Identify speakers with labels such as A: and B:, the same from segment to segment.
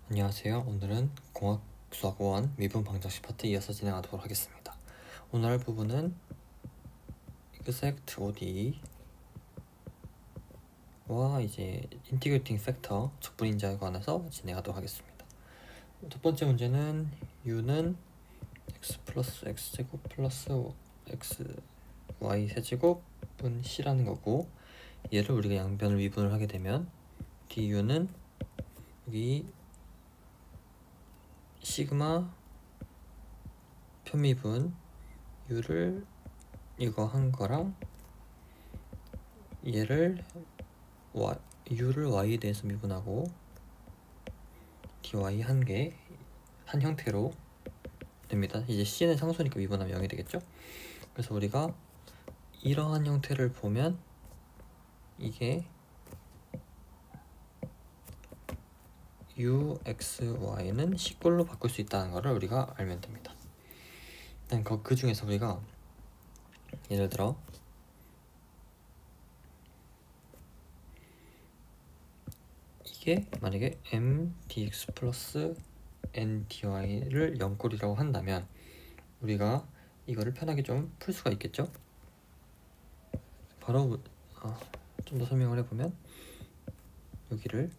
A: 안녕하세요. 오늘은 공학 수학 5원 미분 방정식 파트 이어서 진행하도록 하겠습니다. 오늘 할 부분은 exact OD와 이제 integrating factor 적분인자에 관해서 진행하도록 하겠습니다. 첫 번째 문제는 u는 x 플러스 x제곱 플러스 x y 세제곱은 c라는 거고, 얘를 우리가 양변을 미분을 하게 되면 du는 여기 시그마 편미분 u를 이거 한 거랑 얘를 u를 y에 대해서 미분하고 dy 한 형태로 됩니다. 이제 c는 상수니까 미분하면 0이 되겠죠. 그래서 우리가 이러한 형태를 보면 이게 uxy는 c꼴로 바꿀 수 있다는 것을 우리가 알면 됩니다. 일단 그 중에서 우리가 예를 들어 이게 만약에 m dx 플러스 n dy를 0꼴이라고 한다면 우리가 이거를 편하게 좀 풀 수가 있겠죠. 바로 좀 더 설명을 해보면 여기를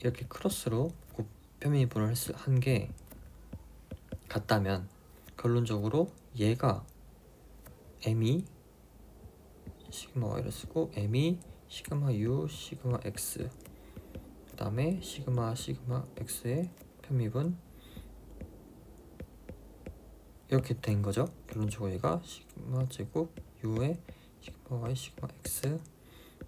A: 이렇게 크로스로 곱편미분을 한 게 같다면 결론적으로 얘가 m이 시그마 y를 쓰고 m이 시그마 u 시그마 x 그 다음에 시그마 x의 편미분 이렇게 된 거죠. 결론적으로 얘가 시그마 제곱 u의 시그마 y 시그마 x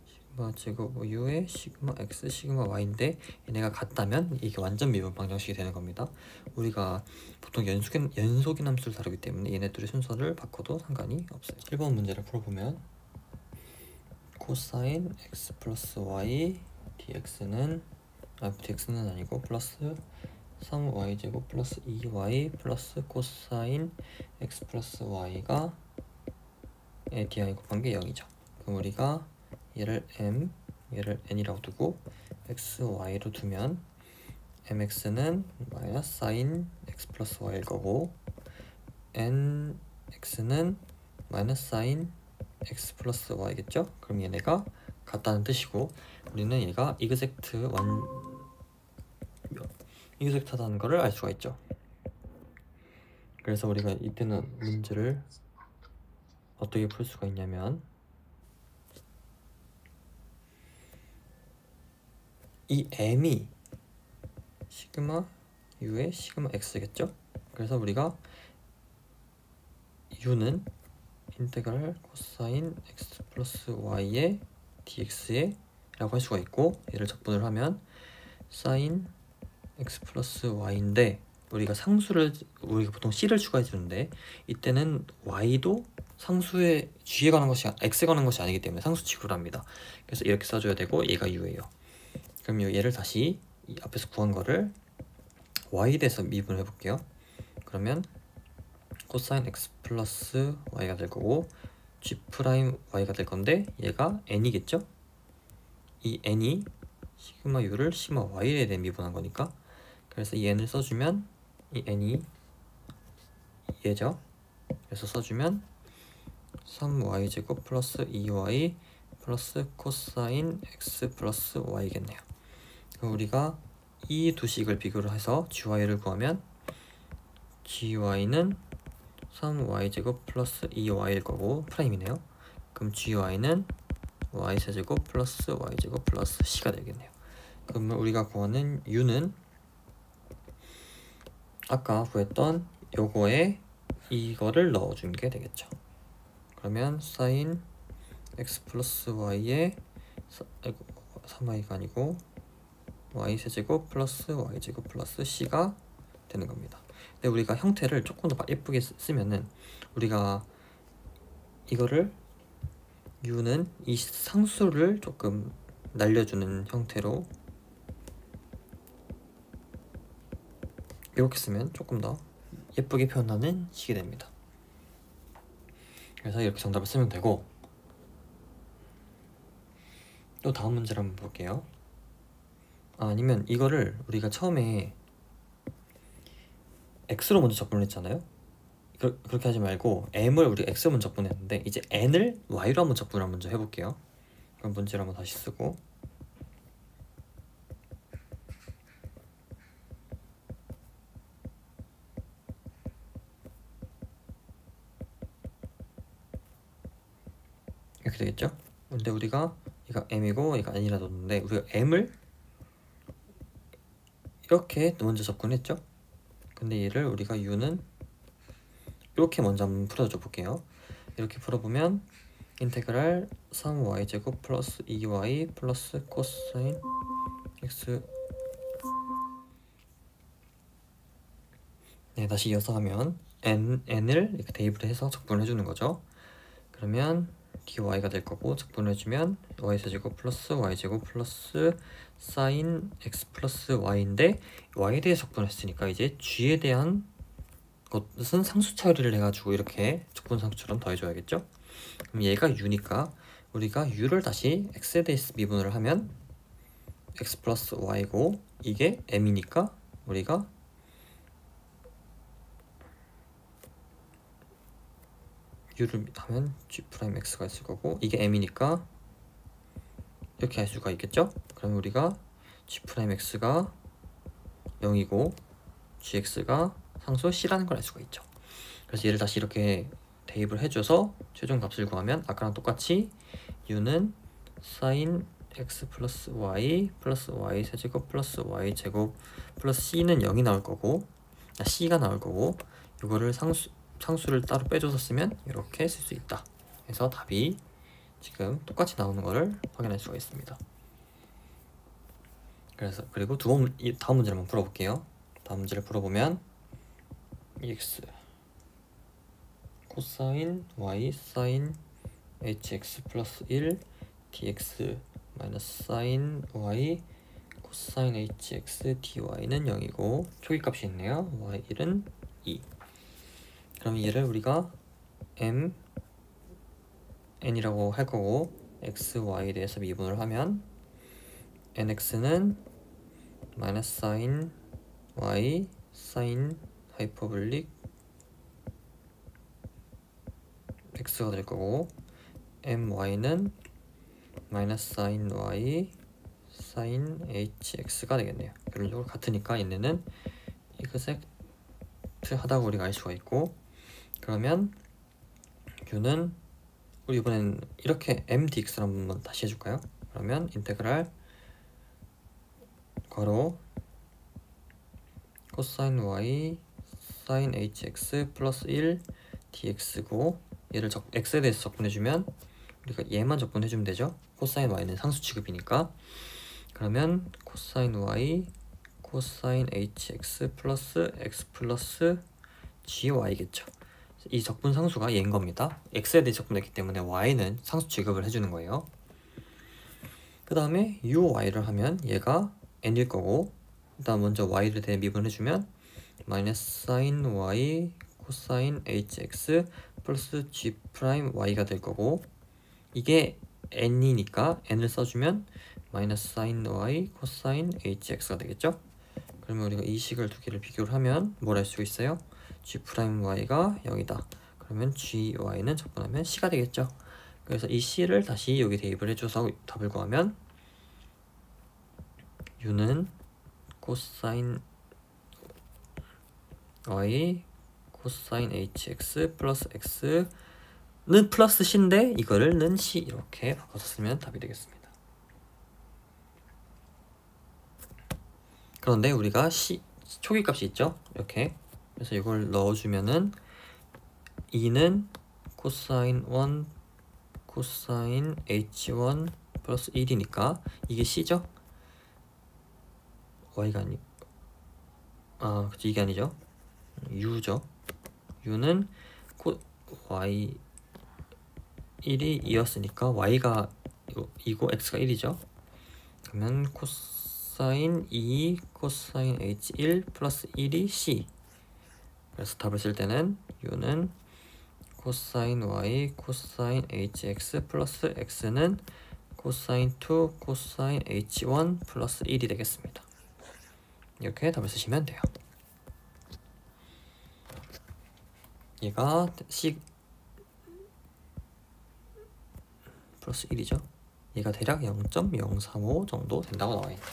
A: 시그마 제곱 u의 시그마 x 시그마 y인데 얘네가 같다면 이게 완전 미분 방정식이 되는 겁니다. 우리가 보통 연속인 함수를 다루기 때문에 얘네들의 순서를 바꿔도 상관이 없어요. 1번 문제를 풀어보면 코사인 x 플러스 y dx는 아니고 플러스 3y제곱 플러스 2y 플러스 코사인 x 플러스 y가 dy 곱한 게 0이죠. 그럼 우리가 얘를 m, 얘를 n이라고 두고 x, y로 두면 mx는 마이너스 사인 x 플러스 y일 거고 nx는 마이너스 사인 x 플러스 y겠죠? 그럼 얘네가 같다는 뜻이고 우리는 얘가 이그젝트하다는 것을 알 수가 있죠. 그래서 우리가 이때는 문제를 어떻게 풀 수가 있냐면 이 m이 시그마 u의 시그마 x겠죠? 그래서 우리가 u는 인테그랄 코사인 x 플러스 y의 dx에 라고 할 수가 있고 얘를 적분을 하면 사인 x 플러스 y인데 우리가 보통 c를 추가해 주는데 이때는 y도 상수의 g에 관한 것이 x에 관한 것이 아니기 때문에 상수 취급을 합니다. 그래서 이렇게 써줘야 되고 얘가 u예요. 그럼 얘를 다시 이 앞에서 구한 거를 y에 대해서 미분을 해볼게요. 그러면 코사인 x 플러스 y가 될 거고 g 프라임 y가 될 건데 얘가 n이겠죠? 이 n이 시그마 u를 시그마 y에 대해 미분한 거니까 그래서 이 n을 써주면 이 n이 얘죠. 그래서 써주면 3y제곱 플러스 2y 플러스 코사인 x 플러스 y겠네요. 그럼 우리가 이 두 식을 비교를 해서 gy를 구하면 gy는 3y제곱 플러스 2y일 거고 프라임이네요. 그럼 gy는 y세제곱 플러스 y제곱 플러스 c가 되겠네요. 그러면 우리가 구하는 u는 아까 구했던 요거에 이거를 넣어준 게 되겠죠. 그러면 사인 x 플러스 y에 3y가 아니고 y세제곱 플러스 y제곱 플러스 c가 되는 겁니다. 근데 우리가 형태를 조금 더 예쁘게 쓰면은 우리가 이거를 u는 이 상수를 조금 날려주는 형태로 이렇게 쓰면 조금 더 예쁘게 표현하는 식이 됩니다. 그래서 이렇게 정답을 쓰면 되고 또 다음 문제를 한번 볼게요. 아니면 이거를 우리가 처음에 x로 먼저 적분을 했잖아요. 그렇게 하지 말고 m을 우리 x로 먼저 적분했는데 이제 n을 y로 한번 적분을 먼저 해볼게요. 그럼 문제를 한번 다시 쓰고 이렇게 되겠죠? 근데 우리가 이거 m이고 이거 n이라 뒀는데 우리가 m을 이렇게 먼저 접근했죠? 근데 얘를 우리가 u는 이렇게 먼저 한번 풀어줘 볼게요. 이렇게 풀어보면 인테그랄 3y제곱 플러스 2y 플러스 코사인 x. 네, 다시 이어서 하면 n을 이렇게 대입을 해서 적분을 해주는 거죠. 그러면 dy가 될 거고 적분을 해주면 y제곱 플러스 y제곱 플러스 사인 x 플러스 y인데 y에 대해 적분을 했으니까 이제 g에 대한 것은 상수 처리를 해가지고 이렇게 적분상수처럼 더해줘야겠죠. 그럼 얘가 u니까 우리가 u를 다시 x에 대해서 미분을 하면 x 플러스 y고 이게 m이니까 우리가 u를 하면 g 프라임 x가 있을 거고 이게 m이니까 이렇게 할 수가 있겠죠. 그러면 우리가 g 프라임 x가 0이고 gx가 상수 c라는 걸 알 수가 있죠. 그래서 얘를 다시 이렇게 대입을 해줘서 최종 값을 구하면 아까랑 똑같이 u는 sin x 플러스 y 세제곱 플러스 y 제곱 플러스 c는 0이 나올 거고 c가 나올 거고 이거를 상수를 따로 빼줘서 쓰면 이렇게 쓸 수 있다. 그래서 답이 지금 똑같이 나오는 거를 확인할 수가 있습니다. 그래서 그리고 다음 문제를 한번 풀어볼게요. 다음 문제를 풀어보면 EX 코사인 Y 사인 HX 플러스 1 DX 마이너스 사인 Y 코사인 HX DY는 0이고 초기값이 있네요. Y1은 2. 그럼 얘를 우리가 M N이라고 할 거고 X, Y에 대해서 미분을 하면 NX는 마이너스 사인 Y 사인 하이퍼블릭 X가 될 거고 MY는 마이너스 사인 Y 사인 HX가 되겠네요. 결론적으로 같으니까 얘네는 이그젝트 하다고 우리가 알 수가 있고 그러면 U는 우리 이번엔 이렇게 MDX를 한번 다시 해줄까요? 그러면 인테그랄 괄호 코사인 Y 사인 HX 플러스 1 DX고 얘를 X에 대해서 적분해주면 우리가 얘만 적분해주면 되죠. 코사인 Y는 상수 취급이니까 그러면 코사인 Y 코사인 HX 플러스 X 플러스 GY겠죠. 이 적분 상수가 얘인 겁니다. X에 대해 적분했기 때문에 Y는 상수 취급을 해주는 거예요. 그 다음에 UY를 하면 얘가 N일 거고 일단 먼저 Y를 대해 미분해주면 마이너스 사인 Y 코사인 HX 플러스 G 프라임 Y가 될 거고 이게 N이니까 N을 써주면 마이너스 사인 Y 코사인 HX가 되겠죠. 그러면 우리가 이 식을 두 개를 비교를 하면 뭘 할 수 있어요? G 프라임 Y가 0이다. 그러면 GY는 적분하면 C가 되겠죠. 그래서 이 C를 다시 여기 대입을 해줘서 답을 구하면 U는 코사인 Y 코사인 HX 플러스 X는 플러스 C인데 이거를 는 C 이렇게 바꿔서 쓰면 답이 되겠습니다. 그런데 우리가 C 초기값이 있죠. 이렇게 그래서 이걸 넣어주면은 2는 코사인 1 코사인 H1 플러스 1이니까 이게 C죠? Y가 아니 그치 이게 아니죠. U죠. U는 Y 1이 2였으니까 Y가 2고 X가 1이죠. 그러면 코사인 2 코사인 H1 플러스 1이 C. 그래서 답을 쓸 때는 U는 코사인 Y 코사인 HX 플러스 X는 코사인 2 코사인 H1 플러스 1이 되겠습니다. 이렇게 답을 쓰시면 돼요. 얘가 C 플러스 1이죠. 얘가 대략 0.035 정도 된다고 나와있다.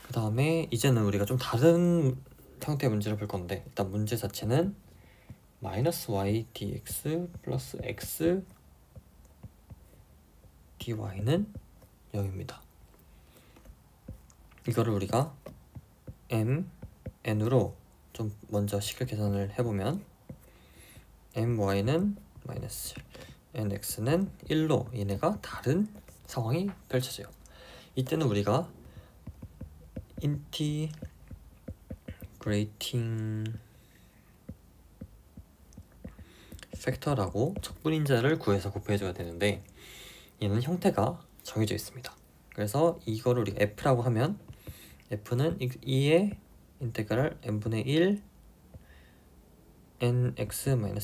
A: 그 다음에 이제는 우리가 좀 다른 형태의 문제를 볼 건데, 일단 문제 자체는 마이너스 y dx 플러스 x dy는 0입니다. 이거를 우리가 n으로 좀 먼저 식을 계산을 해보면 my는 마이너스 7, nx는 1로 얘네가 다른 상황이 펼쳐져요. 이때는 우리가 인티그레이팅 팩터라고 적분인자를 구해서 곱해줘야 되는데, 얘는 형태가 정해져 있습니다. 그래서 이거를 우리가 f라고 하면 f는 2의 인테그랄 n분의 1 nx-my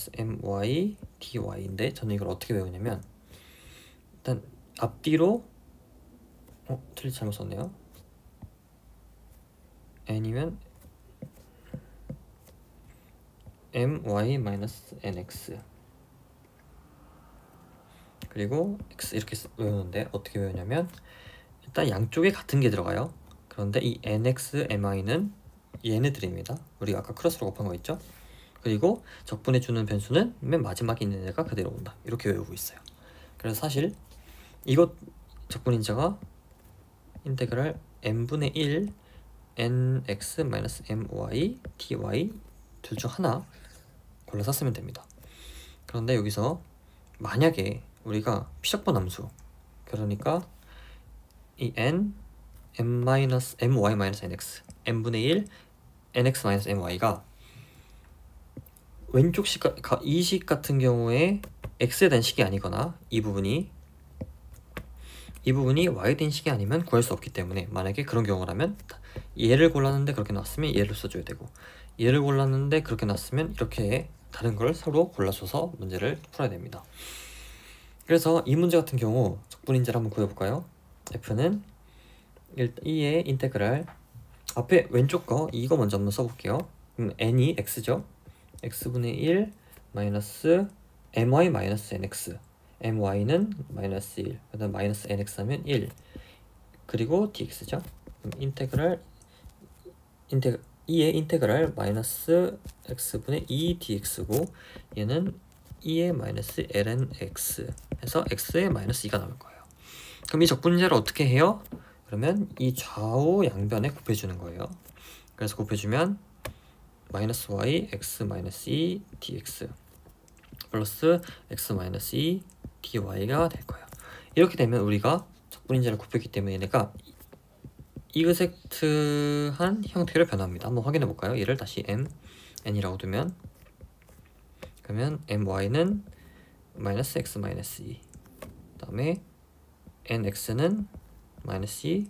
A: dy인데, 저는 이걸 어떻게 외우냐면, 일단 앞뒤로 틀리 잘못 썼네요. n이면 my-nx 그리고 x 이렇게 외우는데, 어떻게 외우냐면 일단 양쪽에 같은 게 들어가요. 그런데 이 nx, my는 얘네들입니다. 우리가 아까 크로스로 곱한 거 있죠? 그리고 적분해주는 변수는 맨 마지막에 있는 애가 그대로 온다. 이렇게 외우고 있어요. 그래서 사실 이것 적분인자가 인테그랄 n분의 1 nx-my dy 둘 중 하나 골라서 쓰면 됩니다. 그런데 여기서 만약에 우리가 피적분 함수, 그러니까 이 my-nx n분의 1 nx-my가 왼쪽 이 식 같은 경우에 x에 대한 식이 아니거나 이 부분이 y에 대한 식이 아니면 구할 수 없기 때문에, 만약에 그런 경우라면 얘를 골랐는데 그렇게 나왔으면 얘를 써줘야 되고, 얘를 골랐는데 그렇게 나왔으면 이렇게 다른 걸 서로 골라줘서 문제를 풀어야 됩니다. 그래서 이 문제 같은 경우 적분인자를 한번 구해볼까요? f는 2의 인테그랄, 앞에 왼쪽 거 이거 먼저 한번 써볼게요. 그럼 n이 x죠. x분의 1 마이너스 my 마이너스 nx, my는 마이너스 1, 그 다음 마이너스 nx 하면 1, 그리고 dx죠. 그럼 인테그랄 2의 인테그랄 마이너스 x분의 2 dx고, 얘는 2의 마이너스 ln x 해서 x의 마이너스 2가 나올 거예요. 그럼 이 적분자를 어떻게 해요? 그러면 이 좌우 양변에 곱해주는 거예요. 그래서 곱해주면 마이너스 y x 마이너스 2 dx 플러스 x 마이너스 2 dy가 될 거예요. 이렇게 되면 우리가 적분인자를 곱했기 때문에 얘네가 이그젝트한 형태로 변합니다. 한번 확인해 볼까요? 얘를 다시 n이라고 두면, 그러면 my는 마이너스 x 마이너스 2, 그 다음에 nx는 마이너스 2,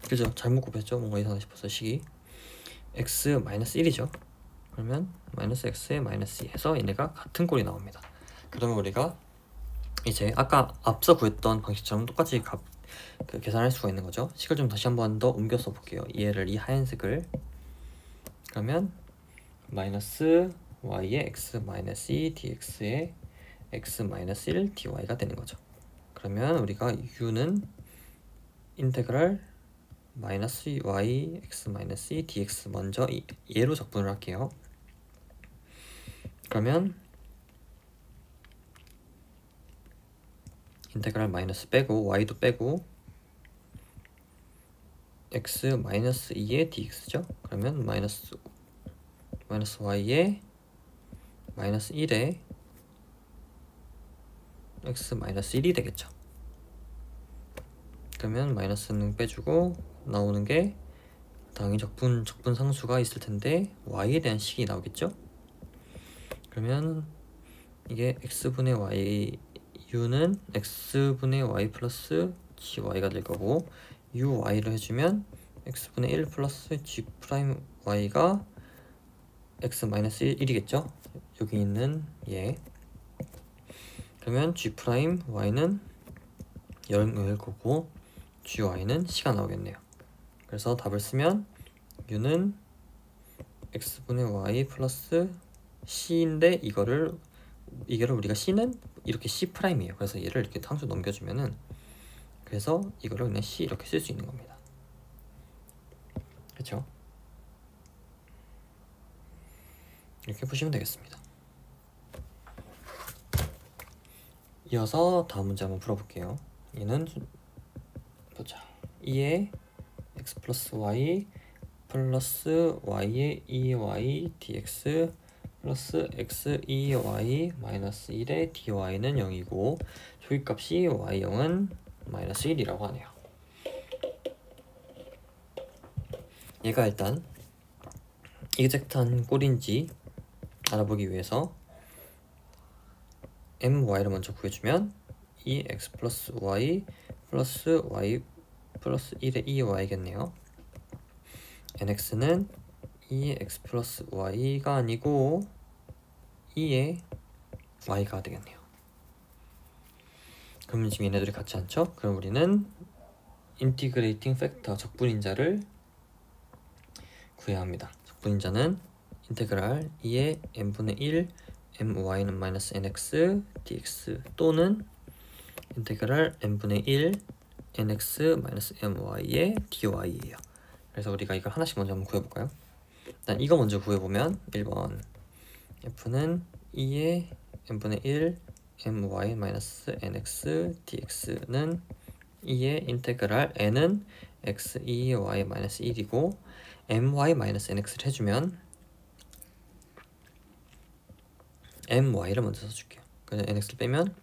A: 그죠? 잘못 곱했죠? 뭔가 이상하다 싶어서 식이 x 마이너스 1이죠. 그러면 마이너스 x에 마이너스 2 해서 얘네가 같은 꼴이 나옵니다. 그러면 우리가 이제 아까 앞서 구했던 방식처럼 똑같이 계산할 수가 있는 거죠. 식을 좀 다시 한번 더 옮겨서 볼게요. 얘를 이 하얀색을, 그러면 마이너스 y의 x 마이너스 2 dx의 x 마이너스 1 dy가 되는 거죠. 그러면 우리가 u는 인테그랄 마이너스 y x 마이너스 2 dx 먼저 얘로 적분을 할게요. 그러면 인테그랄 마이너스 빼고 y도 빼고 x 마이너스 2의 dx죠. 그러면 마이너스 y의 마이너스 1의 x 마이너스 1이 되겠죠. 그러면 마이너스는 빼주고 나오는 게 당연히 적분 상수가 있을 텐데 y에 대한 식이 나오겠죠. 그러면 이게 x분의 y u는 x분의 y 플러스 gy가 될 거고, uy를 해주면 x분의 1 플러스 g 프라임 y가 x 마이너스 1이겠죠. 여기 있는 얘. 그러면 g 프라임 y는 0일 거고 gy는 C가 나오겠네요. 그래서 답을 쓰면 u는 x분의 y 플러스 C인데 이거를 우리가 C는 이렇게 C 프라임이에요. 그래서 얘를 이렇게 상수 넘겨주면은, 그래서 이거를 그냥 C 이렇게 쓸 수 있는 겁니다. 그렇죠? 이렇게 푸시면 되겠습니다. 이어서 다음 문제 한번 풀어볼게요. 얘는 보자. 2의 x 플러스 y 플러스 y의 2y dx 플러스 x 2y 마이너스 1의 dy는 0이고 조기값이 y0은 마이너스 1이라고 하네요. 얘가 일단 이그젝트한 꼴인지 알아보기 위해서 my를 먼저 구해주면 2x 플러스 y 플러스 y 플러스 1의 2y겠네요. nx는 2의 x 플러스 y가 아니고 2의 y가 되겠네요. 그럼 지금 얘네들이 같지 않죠? 그럼 우리는 인티그레이팅 팩터 적분인자를 구해야 합니다. 적분인자는 인테그랄 2의 n분의 1 my는 마이너스 nx dx 또는 인테그랄 n분의 1 nx 마이너스 my의 dy예요. 그래서 우리가 이걸 하나씩 먼저 한번 구해볼까요? 일단 이거 먼저 구해보면 1번 f는 2의 n분의 1 my 마이너스 nx dx는 2의 인테그랄 n은 x 2y 마이너스 1이고 my 마이너스 nx를 해주면 my를 먼저 써줄게요. 그냥 nx를 빼면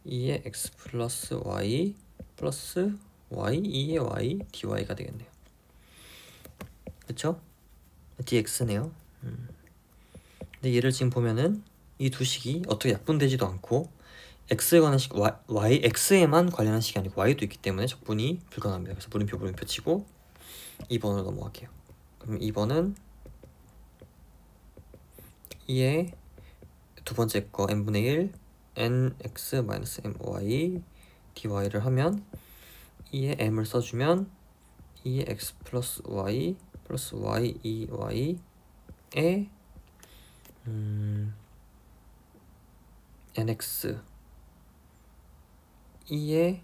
A: 2의 x 플러스 y 플러스 y 2의 y dy가 되겠네요. 그쵸? dx네요. 근데 얘를 지금 보면은 이 두 식이 어떻게 약분되지도 않고 x에 관한 식, x에만 관련한 식이 아니고 y도 있기 때문에 적분이 불가능합니다. 그래서 물음표 치고 2번으로 넘어갈게요. 그럼 2번은 2의 두 번째 거 n분의 1 nx 마이너스 my dy를 하면 2의 m을 써주면 2의 x 플러스 y 플러스 y 2y에 nx 2의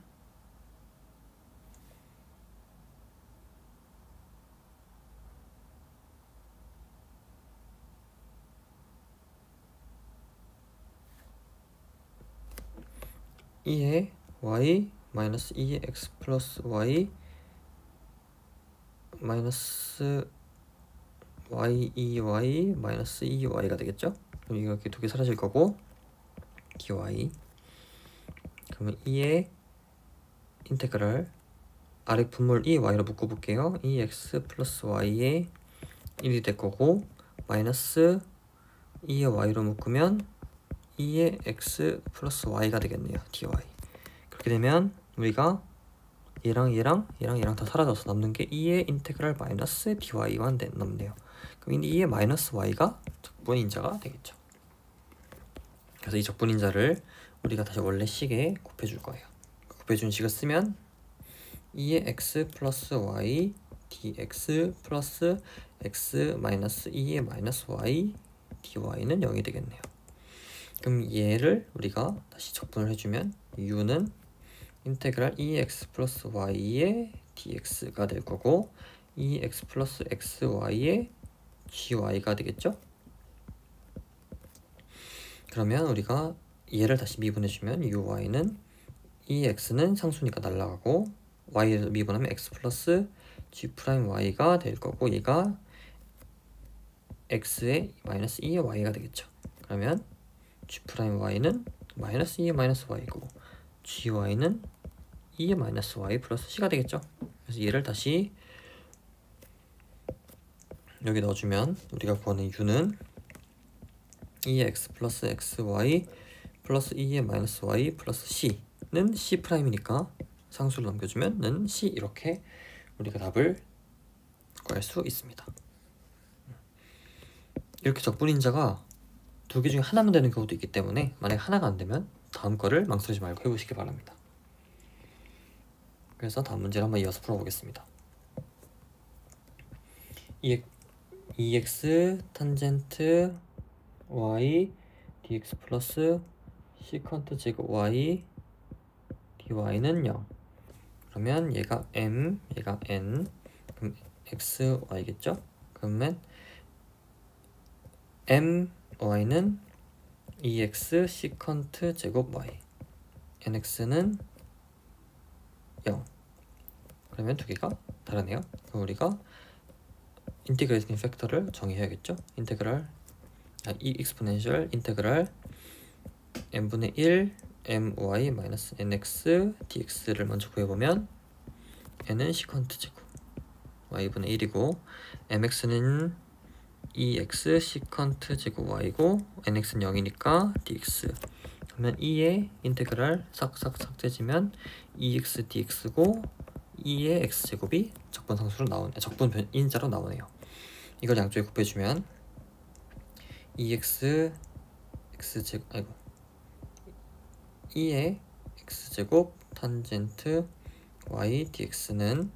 A: y 마이너스 2의 x 플러스 y 마이너스 y 2y 마이너스 2y가 되겠죠? 그럼 이거 이렇게 두 개 사라질 거고 dy 그러면 2의 인테그랄 아래 분모를 2y로 묶어볼게요. 2x 플러스 y의 1이 될 거고 마이너스 2의 y로 묶으면 2의 x 플러스 y가 되겠네요. dy 그렇게 되면 우리가 얘랑 다 사라져서 남는 게 2의 인테그랄 마이너스 dy만 남네요. 그럼 2의 마이너스 y가 적분인자가 되겠죠. 그래서 이 적분인자를 우리가 다시 원래 식에 곱해줄 거예요. 곱해준 식을 쓰면 2의 x 플러스 y dx 플러스 x 마이너스 2의 마이너스 y dy는 0이 되겠네요. 그럼 얘를 우리가 다시 적분을 해주면 u는 인테그랄 2x 플러스 y의 dx가 될 거고 2x 플러스 xy의 gy가 되겠죠? 그러면 우리가 얘를 다시 미분해주면 uy는 2x는 상수니까 날라가고 y를 미분하면 x 플러스 g 프라임 y가 될 거고 얘가 x의 마이너스 2의 y가 되겠죠. 그러면 g 프라임 y는 마이너스 2의 마이너스 y고 gy는 2의 마이너스 y 플러스 c가 되겠죠. 그래서 얘를 다시 여기 넣어주면 우리가 구하는 u는 2의 x 플러스 xy 플러스 2의 마이너스 y 플러스 c는 c'이니까 상수를 넘겨주면 는 c, 이렇게 우리가 답을 구할 수 있습니다. 이렇게 적분인자가 두 개 중에 하나만 되는 경우도 있기 때문에 만약 하나가 안 되면 다음 거를 망설이지 말고 해보시기 바랍니다. 그래서 다음 문제를 한번 이어서 풀어보겠습니다. 2x 탄젠트 y dx 플러스 시컨트 제곱 y dy는 0. 그러면 얘가 m, 얘가 n, 그럼 x, y겠죠? 그러면 m, y는 2x 시컨트 제곱 y, nx는 0. 그러면 두 개가 다르네요. 그럼 우리가 인티그레이팅 팩터를 정의해야겠죠? 이 익스포넨셜 인테그랄 n분의 1 my 마이너스 nx dx를 먼저 구해보면 n은 시컨트 제곱 y분의 1이고 mx는 2x 시컨트 제곱 y고 nx는 0이니까 dx. 그러면 2의 인테그랄 싹싹 삭제지면 2x dx고 2의 x제곱이 적분 인자로 나오네요. 이걸 양쪽에 곱해주면 2x x제곱 2의 x제곱 탄젠트 y dx는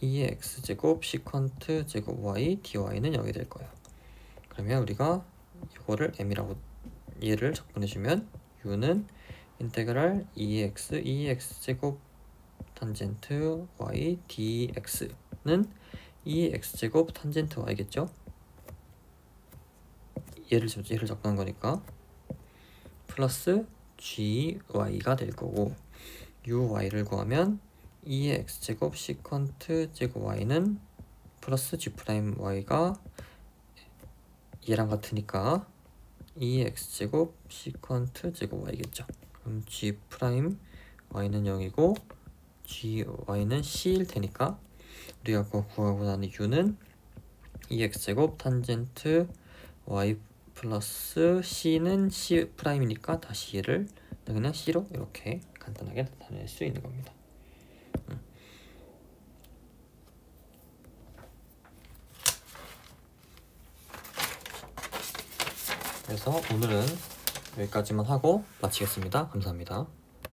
A: 2의 x제곱 시컨트 제곱 y dy는 0이 될 거예요. 그러면 우리가 이거를 m이라고 얘를 적분해주면 u는 인테그랄 2의 x제곱 탄젠트 y dx는 2의 x제곱 탄젠트 y겠죠? 얘를 적분한 거니까 플러스 gy가 될 거고, uy를 구하면 2의 x제곱 시컨트 제곱 y는 플러스 g'y가 얘랑 같으니까 2의 x제곱 시컨트 제곱 y겠죠. 그럼 g'y는 0이고 gy는 c일 테니까 우리가 구하고 나는 u는 2x제곱 탄젠트 y 플러스 c는 c'이니까 다시 얘를 그냥 c로 이렇게 간단하게 나타낼 수 있는 겁니다. 그래서 오늘은 여기까지만 하고 마치겠습니다. 감사합니다.